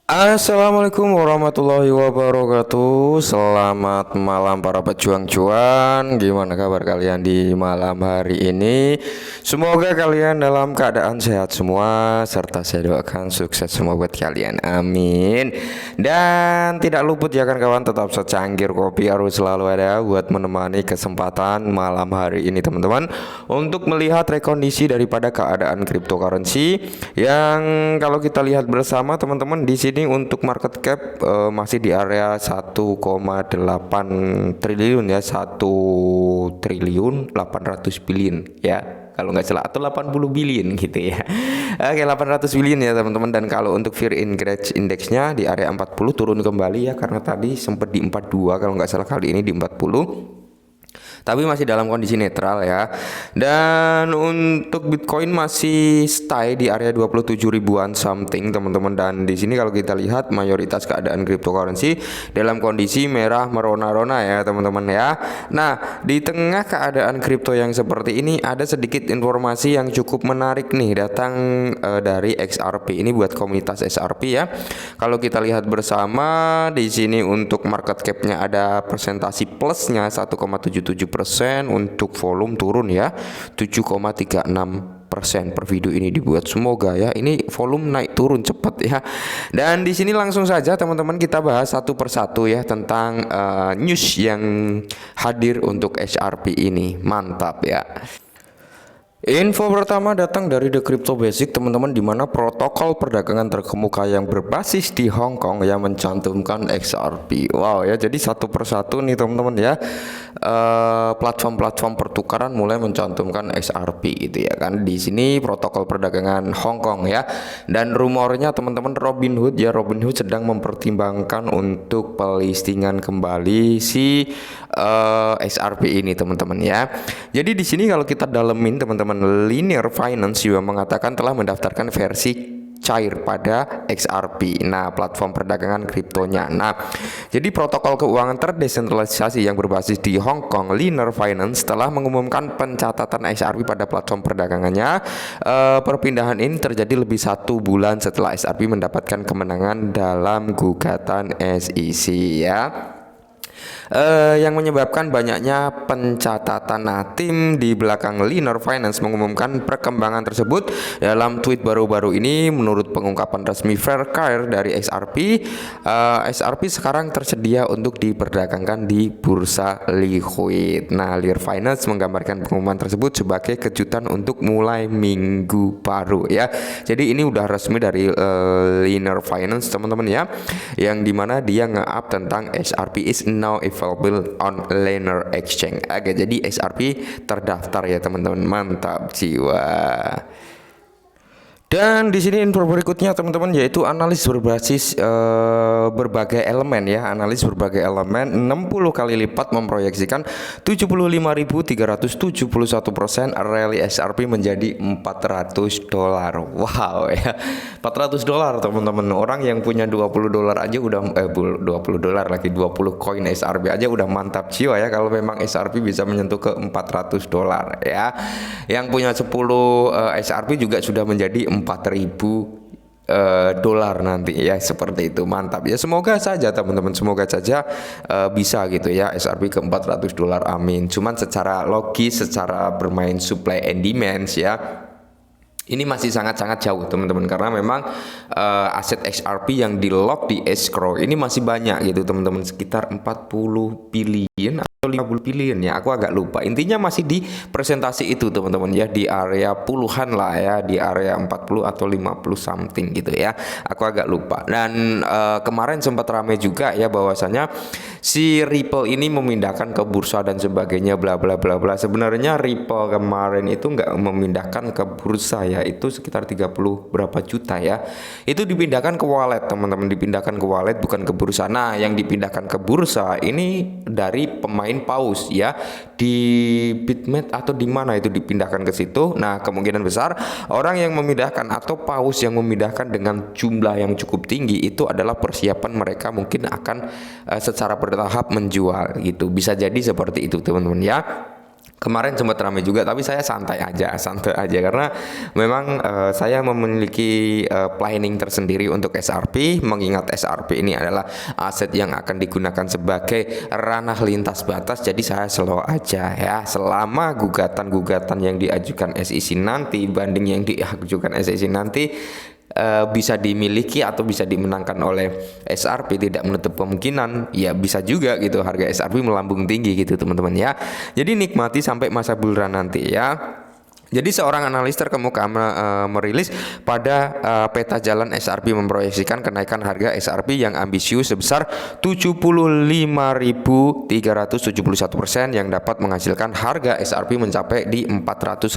Assalamualaikum warahmatullahi wabarakatuh. Selamat malam para pejuang cuan. Gimana kabar kalian di malam hari ini? Semoga kalian dalam keadaan sehat semua, serta saya doakan sukses semua buat kalian. Amin. Dan tidak luput ya kan kawan, tetap secangkir kopi harus selalu ada buat menemani kesempatan malam hari ini teman-teman, untuk melihat rekondisi daripada keadaan cryptocurrency yang kalau kita lihat bersama teman-teman di sini untuk market cap masih di area 1,8 triliun ya, 1 triliun 800 billion ya kalau nggak salah, atau 80 billion gitu ya. Oke, 800 billion ya teman-teman. Dan kalau untuk Fear Index-nya di area 40, turun kembali ya, karena tadi sempat di 42 kalau nggak salah, kali ini di 40, tapi masih dalam kondisi netral ya. Dan untuk Bitcoin masih stay di area 27 ribuan something teman-teman. Dan di sini kalau kita lihat mayoritas keadaan cryptocurrency dalam kondisi merah merona-rona ya teman-teman ya. Nah, di tengah keadaan kripto yang seperti ini ada sedikit informasi yang cukup menarik nih datang dari XRP. Ini buat komunitas XRP ya. Kalau kita lihat bersama di sini untuk market cap-nya ada presentasi plusnya 1,77%, untuk volume turun ya 7,36% per video ini dibuat. Semoga ya ini volume naik turun cepat ya. Dan di sini langsung saja teman-teman kita bahas satu persatu ya tentang news yang hadir untuk XRP ini. Mantap ya. Info pertama datang dari The Crypto Basic teman-teman, di mana protokol perdagangan terkemuka yang berbasis di Hong Kong yang mencantumkan XRP. Wow ya, jadi satu persatu nih teman-teman ya, platform-platform pertukaran mulai mencantumkan XRP gitu ya kan. Di sini protokol perdagangan Hong Kong ya. Dan rumornya teman-teman Robinhood sedang mempertimbangkan untuk pelistingan kembali si XRP ini teman-teman ya. Jadi di sini kalau kita dalemin teman-teman, Linear Finance juga mengatakan telah mendaftarkan versi cair pada XRP, nah platform perdagangan kriptonya. Nah, jadi protokol keuangan terdesentralisasi yang berbasis di Hong Kong, Linear Finance, telah mengumumkan pencatatan XRP pada platform perdagangannya. Perpindahan ini terjadi lebih 1 bulan setelah XRP mendapatkan kemenangan dalam gugatan SEC ya. Yang menyebabkan banyaknya pencatatan. Nah, tim di belakang Linear Finance mengumumkan perkembangan tersebut dalam tweet baru-baru ini. Menurut pengungkapan resmi Faircare dari XRP, XRP sekarang tersedia untuk diperdagangkan di bursa liquid. Nah, Linear Finance menggambarkan pengumuman tersebut sebagai kejutan untuk mulai minggu baru ya. Jadi ini udah resmi dari Linear Finance teman-teman ya, yang dimana dia nge-up tentang XRP is now available on Linear Exchange. Oke, jadi XRP terdaftar ya teman-teman. Mantap jiwa. Dan di sini info berikutnya teman-teman, yaitu analis berbasis berbagai elemen ya. Analis berbagai elemen 60 kali lipat memproyeksikan 75.371% rally XRP menjadi $400. Wow ya. $400 teman-teman. Orang yang punya $20 aja udah $20 lagi, 20 koin XRP aja udah mantap jiwa ya kalau memang XRP bisa menyentuh ke $400 ya. Yang punya 10 XRP juga sudah menjadi $4.000 nanti ya, seperti itu. Mantap ya, semoga saja teman-teman, semoga saja bisa gitu ya XRP ke $400, amin. Cuman secara logis, secara bermain supply and demand ya, ini masih sangat-sangat jauh teman-teman, karena memang aset XRP yang di lock di escrow ini masih banyak gitu teman-teman, sekitar 40 billion atau 50 billion ya, aku agak lupa. Intinya masih di presentasi itu teman-teman ya, di area puluhan lah ya, di area 40 atau 50 something gitu ya, aku agak lupa. Dan kemarin sempat ramai juga ya bahwasanya si Ripple ini memindahkan ke bursa dan sebagainya bla bla bla bla. Sebenarnya Ripple kemarin itu nggak memindahkan ke bursa ya, itu sekitar 30 berapa juta ya, itu dipindahkan ke wallet teman-teman, dipindahkan ke wallet bukan ke bursa. Nah, yang dipindahkan ke bursa ini dari pemain paus ya, di Bitmet atau di mana itu dipindahkan ke situ. Nah, kemungkinan besar orang yang memindahkan atau paus yang memindahkan dengan jumlah yang cukup tinggi itu adalah persiapan mereka mungkin akan secara bertahap menjual gitu, bisa jadi seperti itu teman-teman ya. Kemarin sempat ramai juga, tapi saya santai aja karena memang saya memiliki planning tersendiri untuk SRP, mengingat SRP ini adalah aset yang akan digunakan sebagai ranah lintas batas. Jadi saya slow aja ya, selama gugatan-gugatan yang diajukan SEC nanti, banding yang diajukan SEC nanti bisa dimiliki atau bisa dimenangkan oleh SRP, tidak menutup kemungkinan ya bisa juga gitu harga SRP melambung tinggi gitu teman-teman ya. Jadi nikmati sampai masa bulan nanti ya. Jadi seorang analis terkemuka merilis pada peta jalan SRP memproyeksikan kenaikan harga SRP yang ambisius sebesar 75.371% yang dapat menghasilkan harga SRP mencapai di 400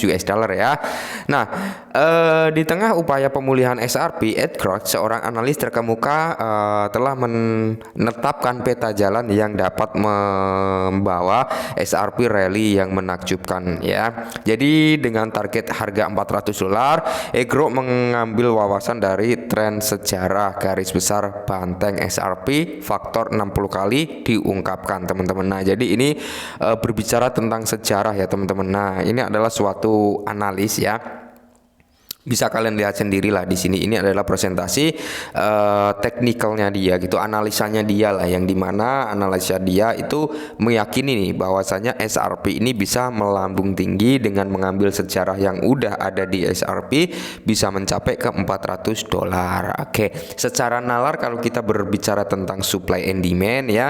US dollar ya. Nah, di tengah upaya pemulihan SRP, Ed Kroc, seorang analis terkemuka telah menetapkan peta jalan yang dapat membawa SRP rally yang menakjubkan ya. Jadi dengan target harga $400, Egro mengambil wawasan dari tren sejarah garis besar banteng SRP faktor 60 kali diungkapkan teman-teman. Nah, jadi ini berbicara tentang sejarah ya teman-teman. Nah, ini adalah suatu analis ya. Bisa kalian lihat sendirilah di sini. Ini adalah presentasi teknikalnya dia gitu, analisanya dia lah, yang dimana analisa dia itu meyakini nih bahwasanya SRP ini bisa melambung tinggi dengan mengambil sejarah yang udah ada di SRP bisa mencapai ke $400. Oke, secara nalar kalau kita berbicara tentang supply and demand ya,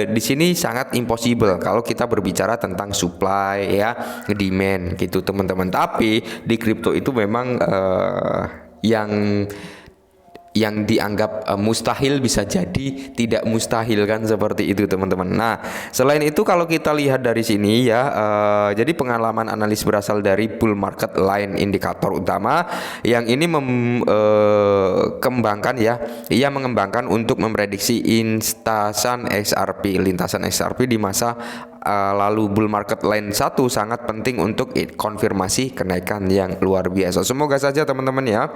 di sini sangat impossible kalau kita berbicara tentang supply ya, demand gitu teman-teman. Tapi di kripto itu memang yang dianggap mustahil bisa jadi tidak mustahil kan, seperti itu teman-teman. Nah, selain itu kalau kita lihat dari sini ya, jadi pengalaman analis berasal dari bull market line indikator utama yang ini mengembangkan ya, ia mengembangkan untuk memprediksi lintasan XRP di masa lalu. Bull market line 1 sangat penting untuk konfirmasi kenaikan yang luar biasa. Semoga saja teman-teman ya.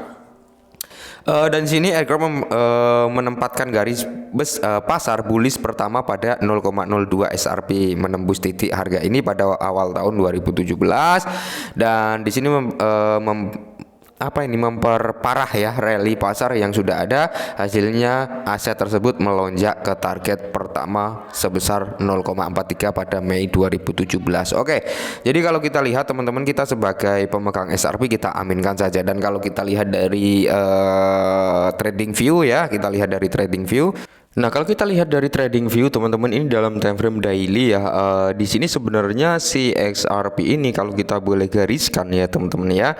Dan sini Egro menempatkan garis pasar bullish pertama pada 0,02 SRP menembus titik harga ini pada awal tahun 2017, dan di sini memperparah ya rally pasar yang sudah ada. Hasilnya aset tersebut melonjak ke target pertama sebesar 0,43 pada Mei 2017. Oke, jadi kalau kita lihat teman-teman, kita sebagai pemegang SRP kita aminkan saja. Dan kalau kita lihat dari trading view ya, Nah, kalau kita lihat dari trading view teman-teman, ini dalam time frame daily ya, di sini sebenarnya si XRP ini kalau kita boleh gariskan ya teman-teman ya,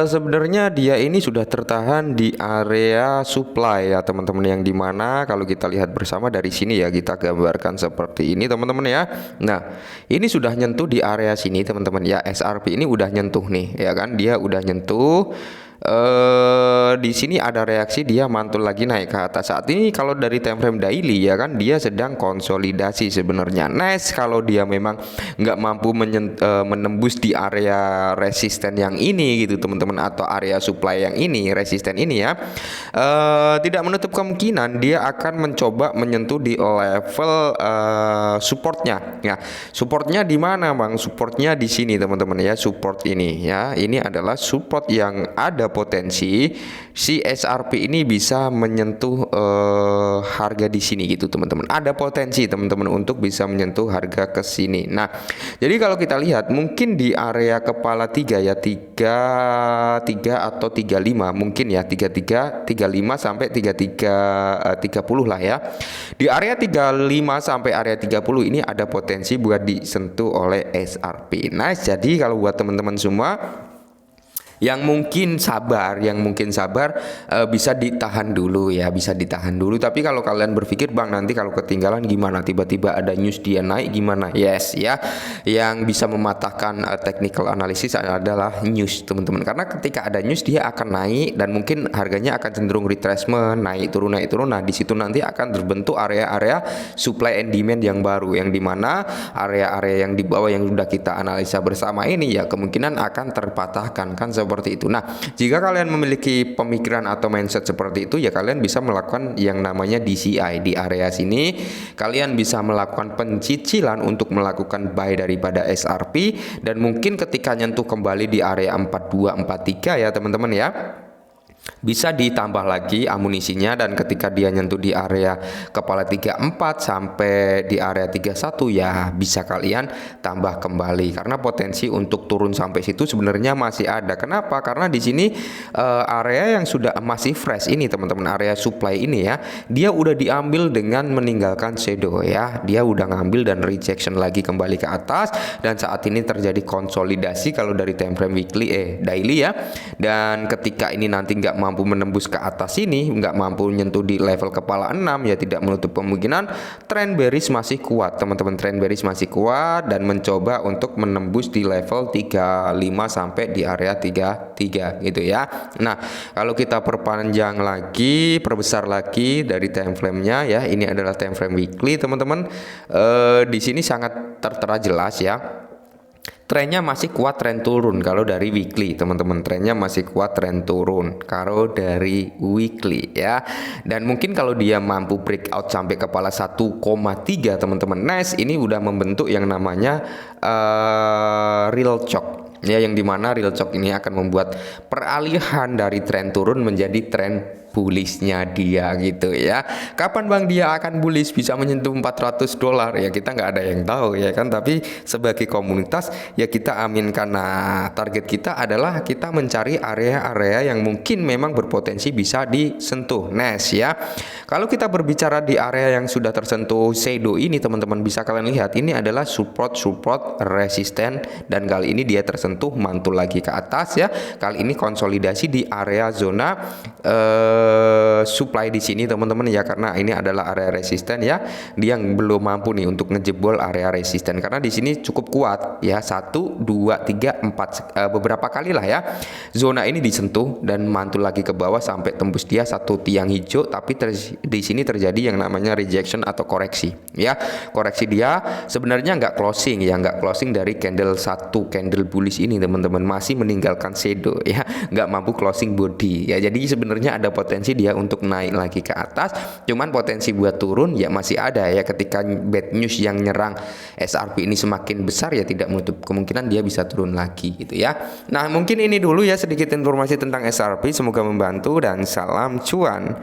sebenarnya dia ini sudah tertahan di area supply ya teman-teman, yang dimana kalau kita lihat bersama dari sini ya, kita gambarkan seperti ini teman-teman ya. Nah, ini sudah nyentuh di area sini teman-teman ya, XRP ini udah nyentuh nih ya kan, dia udah nyentuh. Di sini ada reaksi, dia mantul lagi naik ke atas. Saat ini kalau dari time frame daily ya kan, dia sedang konsolidasi sebenarnya. Nice kalau dia memang nggak mampu menembus di area resisten yang ini gitu teman-teman, atau area supply yang ini, resisten ini ya, tidak menutup kemungkinan dia akan mencoba menyentuh di level supportnya. Ya, supportnya di mana bang? Supportnya di sini teman-teman ya, support ini ya, ini adalah support yang ada potensi si SRP ini bisa menyentuh harga di sini gitu teman-teman. Ada potensi teman-teman untuk bisa menyentuh harga ke sini. Nah, jadi kalau kita lihat mungkin di area kepala 3 ya, 33 atau 35 mungkin ya, 35 sampai 30 lah ya. Di area 35 sampai area 30 ini ada potensi buat disentuh oleh SRP. Nah, jadi kalau buat teman-teman semua yang mungkin sabar bisa ditahan dulu ya, bisa ditahan dulu. Tapi kalau kalian berpikir bang nanti kalau ketinggalan gimana, tiba-tiba ada news dia naik gimana, yes ya, yang bisa mematahkan technical analysis adalah news teman-teman, karena ketika ada news dia akan naik dan mungkin harganya akan cenderung retracement, naik turun. Nah, di situ nanti akan terbentuk area-area supply and demand yang baru, yang dimana area-area yang di bawah yang sudah kita analisa bersama ini ya kemungkinan akan terpatahkan kan, seperti itu. Nah, jika kalian memiliki pemikiran atau mindset seperti itu, ya kalian bisa melakukan yang namanya DCI. Di area sini kalian bisa melakukan pencicilan untuk melakukan buy daripada SRP, dan mungkin ketika nyentuh kembali di area 4243 ya teman-teman ya, bisa ditambah lagi amunisinya, dan ketika dia nyentuh di area kepala 34 sampai di area 31 ya bisa kalian tambah kembali, karena potensi untuk turun sampai situ sebenarnya masih ada. Kenapa? Karena di sini area yang sudah masih fresh ini teman-teman, area supply ini ya, dia udah diambil dengan meninggalkan shadow ya, dia udah ngambil dan rejection lagi kembali ke atas, dan saat ini terjadi konsolidasi kalau dari time frame daily ya. Dan ketika ini nanti nggak mampu menembus ke atas ini, nggak mampu menyentuh di level kepala 6, ya tidak menutup kemungkinan trend bearish masih kuat teman-teman, trend bearish masih kuat dan mencoba untuk menembus di level 35 sampai di area 33 gitu ya. Nah, kalau kita perpanjang lagi, perbesar lagi dari time frame-nya ya, ini adalah time frame weekly teman-teman. Di sini sangat tertera jelas ya, trennya masih kuat tren turun kalau dari weekly teman-teman, trennya masih kuat tren turun kalau dari weekly ya. Dan mungkin kalau dia mampu breakout sampai kepala 1,3 teman-teman, nice, ini udah membentuk yang namanya real chok ya, yang dimana real chok ini akan membuat peralihan dari tren turun menjadi tren bullishnya dia gitu ya. Kapan bang dia akan bullish bisa menyentuh $400 ya, kita nggak ada yang tahu ya kan, tapi sebagai komunitas ya kita aminkan. Nah, target kita adalah kita mencari area-area yang mungkin memang berpotensi bisa disentuh nice ya. Kalau kita berbicara di area yang sudah tersentuh shadow ini teman-teman, bisa kalian lihat ini adalah support resisten, dan kali ini dia tersentuh mantul lagi ke atas ya. Kali ini konsolidasi di area zona supply di sini teman-teman ya, karena ini adalah area resisten ya, dia belum mampu nih untuk ngejebol area resisten karena di sini cukup kuat ya, 1 2 3 4 beberapa kali lah ya zona ini disentuh dan mantul lagi ke bawah sampai tembus dia satu tiang hijau, tapi di sini terjadi yang namanya rejection atau koreksi ya. Koreksi dia sebenarnya nggak closing ya, nggak closing dari candle candle bullish ini teman-teman, masih meninggalkan shadow ya, nggak mampu closing body ya. Jadi sebenarnya ada potensi dia untuk naik lagi ke atas, cuman potensi buat turun ya masih ada ya. Ketika bad news yang nyerang SRP ini semakin besar ya tidak menutup kemungkinan dia bisa turun lagi gitu ya. Nah, mungkin ini dulu ya sedikit informasi tentang SRP, semoga membantu dan salam cuan.